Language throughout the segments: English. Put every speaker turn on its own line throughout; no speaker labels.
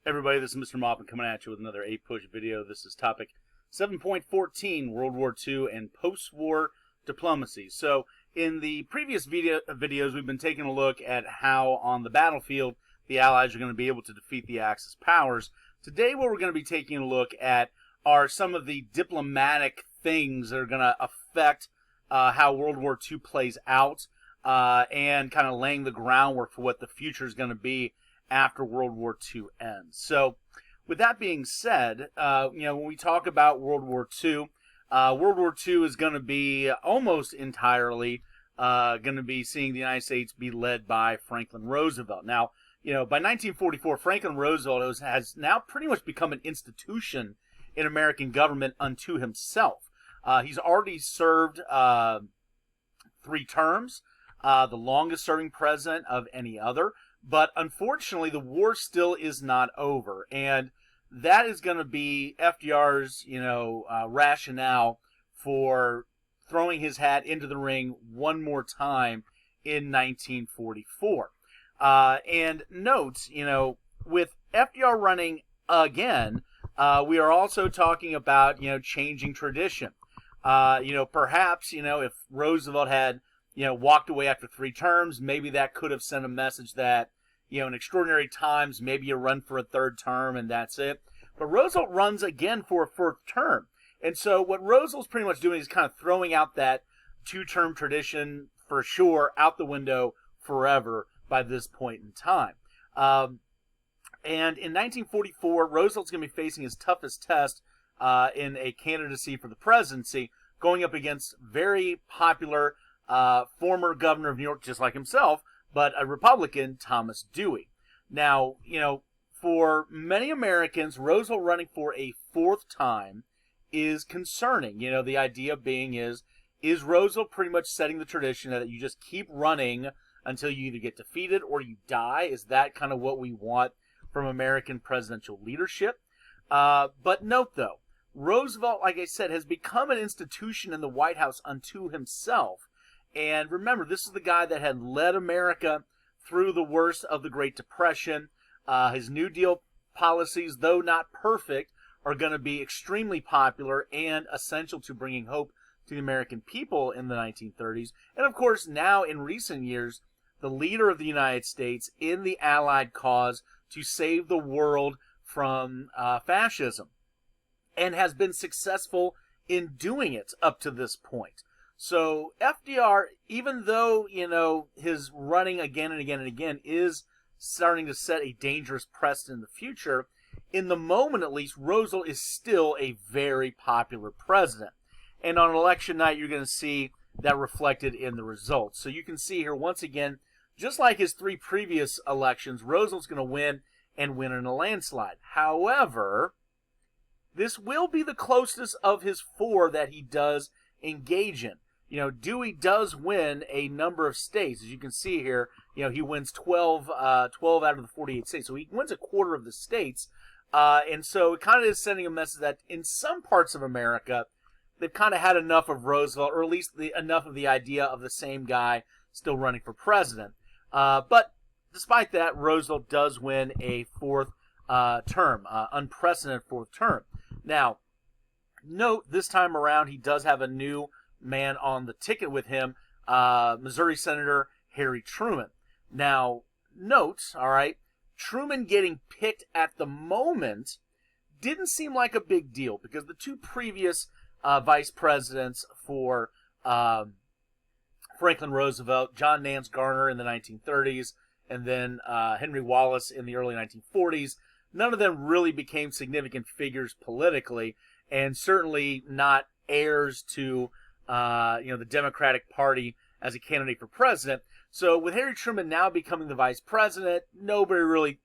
Everybody, this is Mr. Moppin coming at you with another APUSH video. This is topic 7.14, World War II and post-war diplomacy. So, in the previous videos, we've been taking a look at how, on the battlefield, the Allies are going to be able to defeat the Axis powers. Today, what we're going to be taking a look at are some of the diplomatic things that are going to affect how World War II plays out, and kind of laying the groundwork for what the future is going to be after World War II ends. So, with that being said, when we talk about World War II is going to be almost entirely going to be seeing the United States be led by Franklin Roosevelt. Now, by 1944, Franklin Roosevelt has now pretty much become an institution in American government unto himself. He's already served 3 terms, the longest serving president of any other. But unfortunately, the war still is not over, and that is going to be FDR's, rationale for throwing his hat into the ring one more time in 1944. And note, with FDR running again, we are also talking about, changing tradition. Perhaps, if Roosevelt had walked away after 3 terms, maybe that could have sent a message that, in extraordinary times, maybe you run for a 3rd term and that's it. But Roosevelt runs again for a 4th term. And so what Roosevelt's pretty much doing is kind of throwing out that 2-term tradition for sure out the window forever by this point in time. And in 1944, Roosevelt's going to be facing his toughest test in a candidacy for the presidency, going up against very popular former governor of New York, just like himself, but a Republican, Thomas Dewey. Now, for many Americans, Roosevelt running for a 4th time is concerning. The idea being is Roosevelt pretty much setting the tradition that you just keep running until you either get defeated or you die? Is that kind of what we want from American presidential leadership? But note, though, Roosevelt, like I said, has become an institution in the White House unto himself. And remember, this is the guy that had led America through the worst of the Great Depression. His New Deal policies, though not perfect, are going to be extremely popular and essential to bringing hope to the American people in the 1930s. And of course, now in recent years, the leader of the United States in the Allied cause to save the world from fascism, and has been successful in doing it up to this point. So FDR, even though, his running again and again and again is starting to set a dangerous precedent in the future, in the moment at least, Roosevelt is still a very popular president. And on election night, you're going to see that reflected in the results. So you can see here, once again, just like his 3 previous elections, Roosevelt's going to win and win in a landslide. However, this will be the closest of his 4 that he does engage in. Dewey does win a number of states. As you can see here, he wins 12 out of the 48 states. So he wins a quarter of the states. And so it kind of is sending a message that in some parts of America, they've kind of had enough of Roosevelt, or at least enough of the idea of the same guy still running for president. But despite that, Roosevelt does win a 4th term, unprecedented 4th term. Now, note this time around, he does have a new man on the ticket with him, Missouri Senator Harry Truman. Now, note, all right, Truman getting picked at the moment didn't seem like a big deal, because the 2 previous vice presidents for Franklin Roosevelt, John Nance Garner in the 1930s, and then Henry Wallace in the early 1940s, none of them really became significant figures politically, and certainly not heirs to the Democratic Party as a candidate for president. So with Harry Truman now becoming the vice president, nobody really,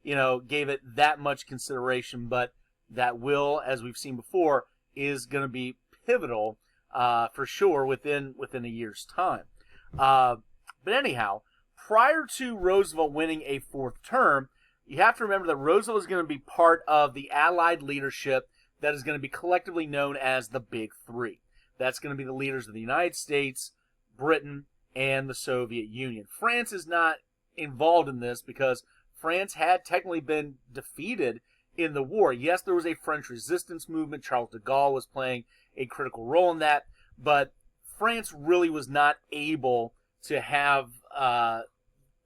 gave it that much consideration. But that will, as we've seen before, is going to be pivotal for sure within a year's time. But anyhow, prior to Roosevelt winning a 4th term, you have to remember that Roosevelt is going to be part of the Allied leadership that is going to be collectively known as the Big 3. That's going to be the leaders of the United States, Britain, and the Soviet Union. France is not involved in this because France had technically been defeated in the war. Yes, there was a French resistance movement. Charles de Gaulle was playing a critical role in that, but France really was not able to have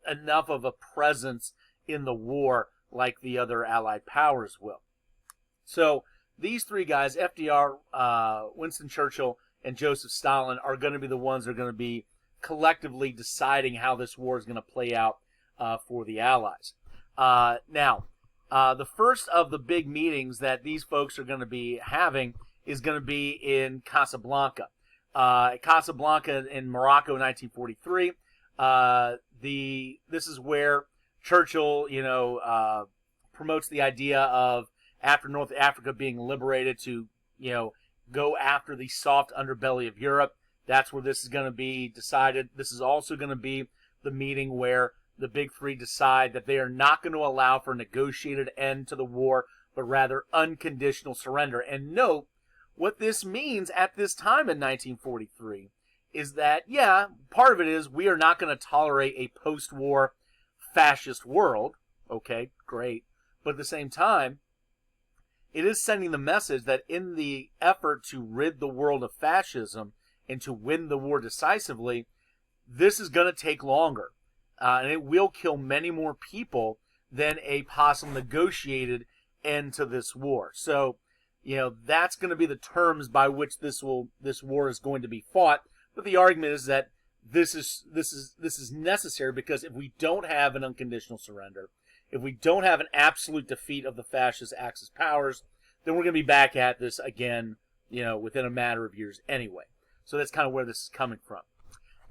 enough of a presence in the war like the other Allied powers will. So these three guys, FDR, Winston Churchill, and Joseph Stalin, are going to be the ones that are going to be collectively deciding how this war is going to play out for the Allies. Now, the first of the big meetings that these folks are going to be having is going to be in Casablanca. Casablanca in Morocco in 1943. This is where Churchill, promotes the idea of, after North Africa being liberated, to, go after the soft underbelly of Europe. That's where this is going to be decided. This is also going to be the meeting where the big three decide that they are not going to allow for a negotiated end to the war, but rather unconditional surrender. And note, what this means at this time in 1943 is that, yeah, part of it is we are not going to tolerate a post-war fascist world. Okay, great. But at the same time, it is sending the message that in the effort to rid the world of fascism and to win the war decisively, this is going to take longer. And it will kill many more people than a possible negotiated end to this war. So, that's going to be the terms by which this war is going to be fought. But the argument is that this is necessary, because if we don't have an unconditional surrender, if we don't have an absolute defeat of the fascist Axis powers, then we're going to be back at this again, within a matter of years anyway. So that's kind of where this is coming from.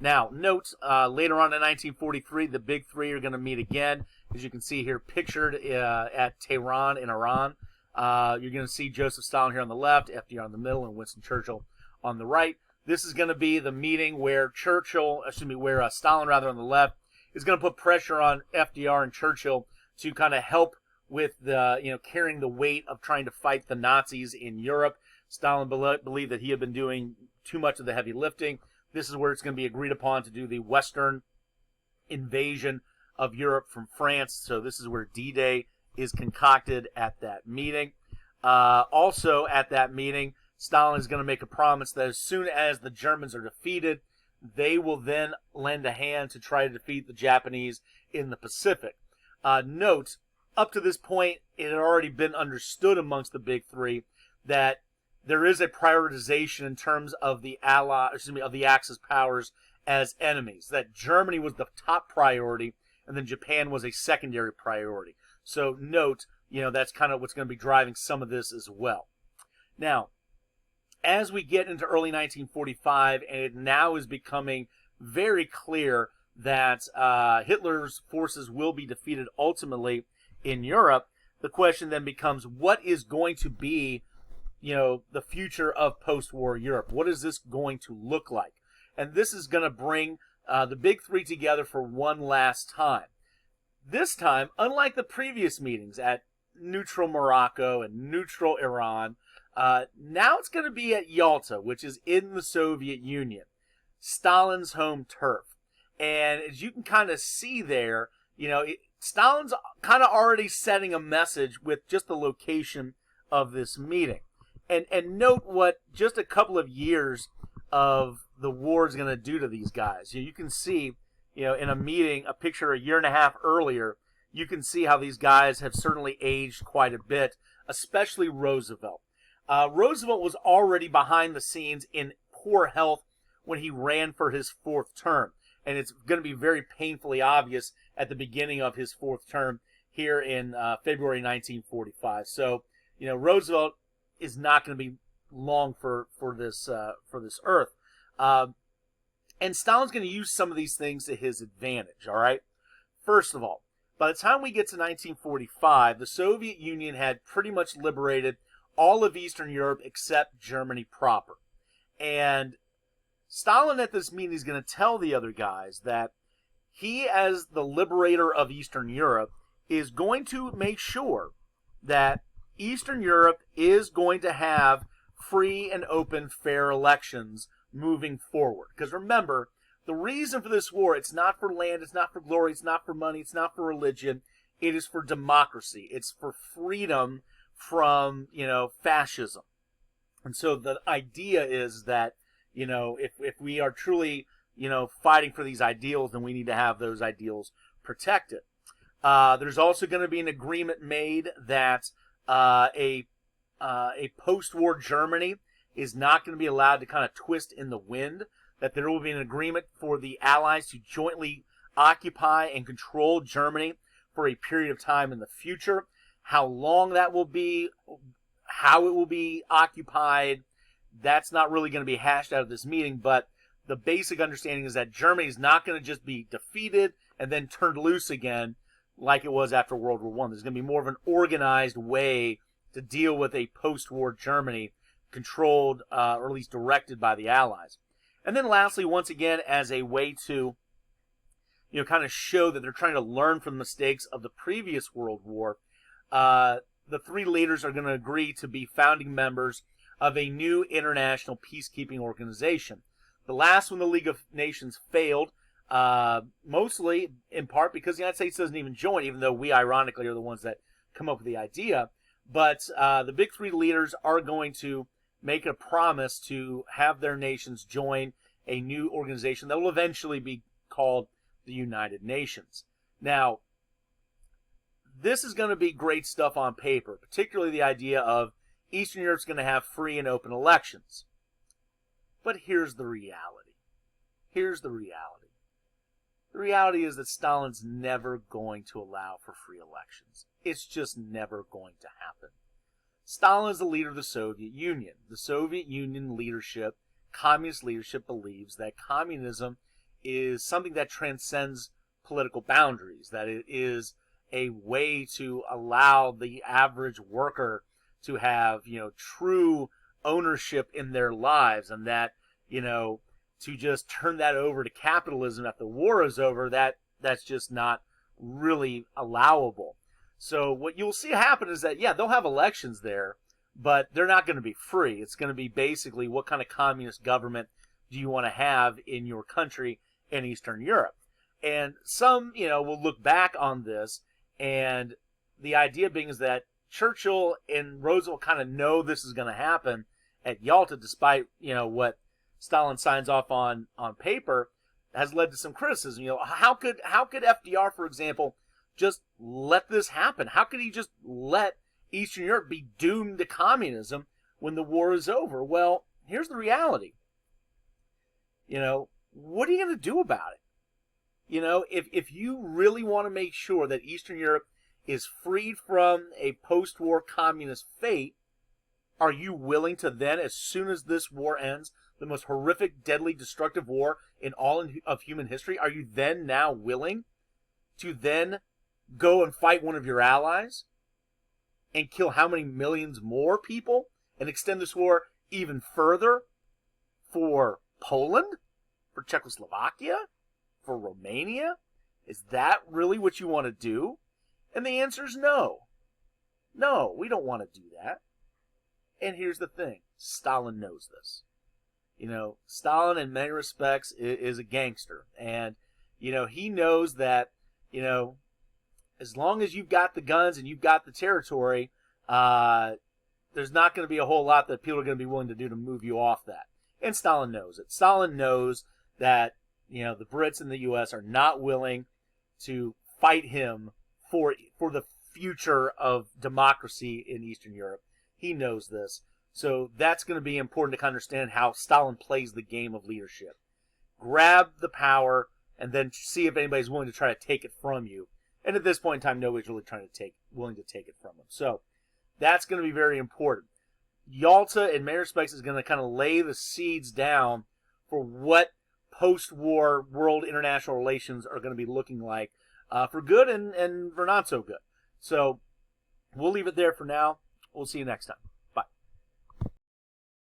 Now, note, later on in 1943, the big three are going to meet again. As you can see here, pictured at Tehran in Iran. You're going to see Joseph Stalin here on the left, FDR in the middle, and Winston Churchill on the right. This is going to be the meeting where Stalin on the left is going to put pressure on FDR and Churchill to kind of help with the, carrying the weight of trying to fight the Nazis in Europe. Stalin believed that he had been doing too much of the heavy lifting. This is where it's going to be agreed upon to do the Western invasion of Europe from France. So this is where D-Day is concocted at that meeting. Also at that meeting, Stalin is going to make a promise that as soon as the Germans are defeated, they will then lend a hand to try to defeat the Japanese in the Pacific. Note, up to this point, it had already been understood amongst the big three that there is a prioritization in terms of the of the Axis powers as enemies. That Germany was the top priority, and then Japan was a secondary priority. So note, that's kind of what's going to be driving some of this as well. Now, as we get into early 1945, and it now is becoming very clear that Hitler's forces will be defeated ultimately in Europe, the question then becomes, what is going to be, the future of post-war Europe? What is this going to look like? And this is going to bring the big three together for one last time. This time, unlike the previous meetings at neutral Morocco and neutral Iran, now it's going to be at Yalta, which is in the Soviet Union, Stalin's home turf. And as you can kind of see there, Stalin's kind of already setting a message with just the location of this meeting. And note what just a couple of years of the war is going to do to these guys. You can see, in a meeting, a picture a year and a half earlier, you can see how these guys have certainly aged quite a bit, especially Roosevelt. Roosevelt was already behind the scenes in poor health when he ran for his fourth term. And it's going to be very painfully obvious at the beginning of his fourth term here in February 1945. So, Roosevelt is not going to be long for this earth. And Stalin's going to use some of these things to his advantage, all right? First of all, by the time we get to 1945, the Soviet Union had pretty much liberated all of Eastern Europe except Germany proper. And Stalin at this meeting is going to tell the other guys that he, as the liberator of Eastern Europe, is going to make sure that Eastern Europe is going to have free and open, fair elections moving forward. Because remember, the reason for this war, it's not for land, it's not for glory, it's not for money, it's not for religion. It is for democracy. It's for freedom from, fascism. And so the idea is that, if we are truly, fighting for these ideals, then we need to have those ideals protected. There's also going to be an agreement made that a post-war Germany is not going to be allowed to kind of twist in the wind, that there will be an agreement for the Allies to jointly occupy and control Germany for a period of time in the future. How long that will be, how it will be occupied, that's not really going to be hashed out of this meeting, but the basic understanding is that Germany is not going to just be defeated and then turned loose again like it was after World War I. There's going to be more of an organized way to deal with a post-war Germany controlled or at least directed by the Allies. And then lastly, once again, as a way to kind of show that they're trying to learn from the mistakes of the previous World War, the three leaders are going to agree to be founding members of a new international peacekeeping organization. The last one, the League of Nations, failed, mostly in part because the United States doesn't even join, even though we ironically are the ones that come up with the idea. But the big three leaders are going to make a promise to have their nations join a new organization that will eventually be called the United Nations. Now, this is going to be great stuff on paper, particularly the idea of Eastern Europe's going to have free and open elections. But here's the reality. Here's the reality. The reality is that Stalin's never going to allow for free elections. It's just never going to happen. Stalin is the leader of the Soviet Union. The Soviet Union leadership, communist leadership, believes that communism is something that transcends political boundaries, that it is a way to allow the average worker to have, true ownership in their lives, and that, to just turn that over to capitalism after the war is over, that's just not really allowable. So what you'll see happen is that, they'll have elections there, but they're not going to be free. It's going to be basically, what kind of communist government do you want to have in your country in Eastern Europe? And some, will look back on this, and the idea being is that Churchill and Roosevelt kind of know this is going to happen at Yalta, despite, what Stalin signs off on paper, has led to some criticism. How could FDR, for example, just let this happen? How could he just let Eastern Europe be doomed to communism when the war is over? Well, here's the reality. What are you going to do about it? If you really want to make sure that Eastern Europe is freed from a post-war communist fate, are you willing to then, as soon as this war ends, the most horrific, deadly, destructive war in all of human history, are you then now willing to then go and fight one of your allies and kill how many millions more people and extend this war even further for Poland, for Czechoslovakia, for Romania? Is that really what you want to do? And the answer is no. No, we don't want to do that. And here's the thing. Stalin knows this. Stalin in many respects is a gangster. And, he knows that, as long as you've got the guns and you've got the territory, there's not going to be a whole lot that people are going to be willing to do to move you off that. And Stalin knows it. Stalin knows that, the Brits and the U.S. are not willing to fight him for the future of democracy in Eastern Europe. He knows this. So that's going to be important to understand how Stalin plays the game of leadership. Grab the power and then see if anybody's willing to try to take it from you. And at this point in time, nobody's really willing to take it from him. So that's going to be very important. Yalta, in many respects, is going to kind of lay the seeds down for what post-war world international relations are going to be looking like, for good and for not so good. So we'll leave it there for now. We'll see you next time.